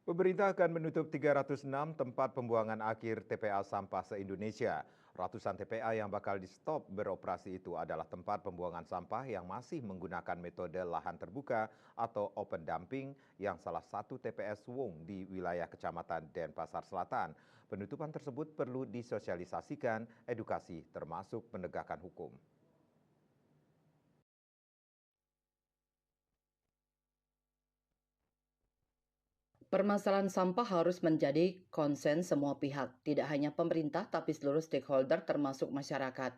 Pemerintah akan menutup 306 tempat pembuangan akhir TPA sampah se-Indonesia. Ratusan TPA yang bakal di-stop beroperasi itu adalah tempat pembuangan sampah yang masih menggunakan metode lahan terbuka atau open dumping yang salah satu TPS Wung di wilayah Kecamatan Denpasar Selatan. Penutupan tersebut perlu disosialisasikan edukasi termasuk penegakan hukum. Permasalahan sampah harus menjadi konsen semua pihak, tidak hanya pemerintah tapi seluruh stakeholder termasuk masyarakat.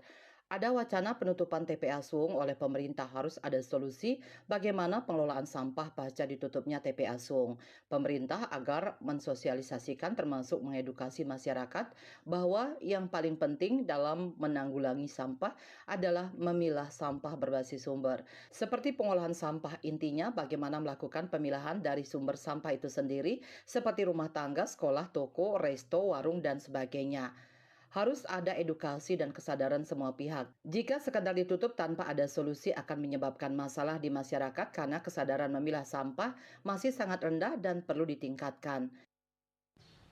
Ada wacana penutupan TPA Sung oleh pemerintah, harus ada solusi bagaimana pengelolaan sampah pasca ditutupnya TPA Sung. Pemerintah agar mensosialisasikan termasuk mengedukasi masyarakat bahwa yang paling penting dalam menanggulangi sampah adalah memilah sampah berbasis sumber. Seperti pengolahan sampah, intinya bagaimana melakukan pemilahan dari sumber sampah itu sendiri, seperti rumah tangga, sekolah, toko, resto, warung, dan sebagainya. Harus ada edukasi dan kesadaran semua pihak. Jika sekadar ditutup tanpa ada solusi akan menyebabkan masalah di masyarakat karena kesadaran memilah sampah masih sangat rendah dan perlu ditingkatkan.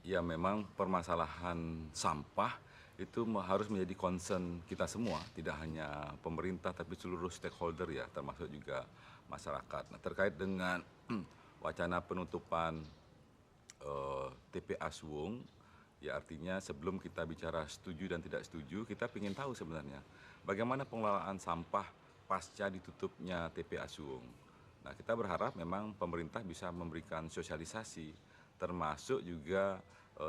Ya memang permasalahan sampah itu harus menjadi concern kita semua, tidak hanya pemerintah tapi seluruh stakeholder ya, termasuk juga masyarakat. Nah, terkait dengan wacana penutupan TPA Suwung, ya artinya sebelum kita bicara setuju dan tidak setuju, kita ingin tahu sebenarnya bagaimana pengelolaan sampah pasca ditutupnya TPA Suwung. Nah, kita berharap memang pemerintah bisa memberikan sosialisasi, termasuk juga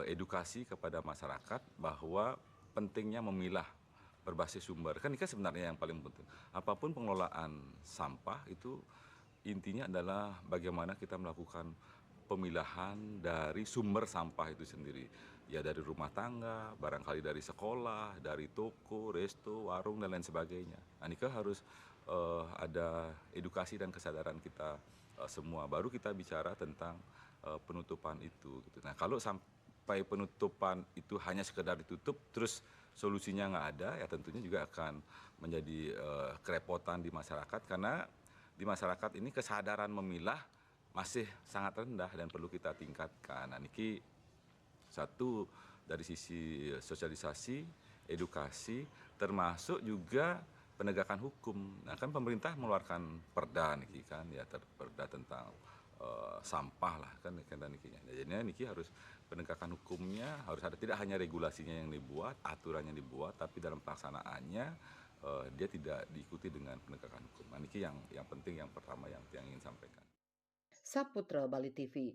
edukasi kepada masyarakat bahwa pentingnya memilah berbasis sumber. Kan ini kan sebenarnya yang paling penting. Apapun pengelolaan sampah itu intinya adalah bagaimana kita melakukan pemilahan dari sumber sampah itu sendiri. Ya dari rumah tangga, barangkali dari sekolah, dari toko, resto, warung, dan lain sebagainya. Nah, ini kan harus ada edukasi dan kesadaran kita semua. Baru kita bicara tentang penutupan itu. Gitu. Nah, kalau sampai penutupan itu hanya sekedar ditutup, terus solusinya nggak ada, ya tentunya juga akan menjadi kerepotan di masyarakat. Karena di masyarakat ini kesadaran memilah masih sangat rendah dan perlu kita tingkatkan. Nah, niki satu dari sisi sosialisasi, edukasi, termasuk juga penegakan hukum. Nah, kan pemerintah mengeluarkan perda niki kan, ya perda tentang sampah lah kan nikinya. Jadi niki harus penegakan hukumnya harus ada, tidak hanya regulasinya yang dibuat, aturannya dibuat, tapi dalam pelaksanaannya dia tidak diikuti dengan penegakan hukum. Nah, niki yang penting yang pertama yang ingin sampaikan. Saputra Bali TV.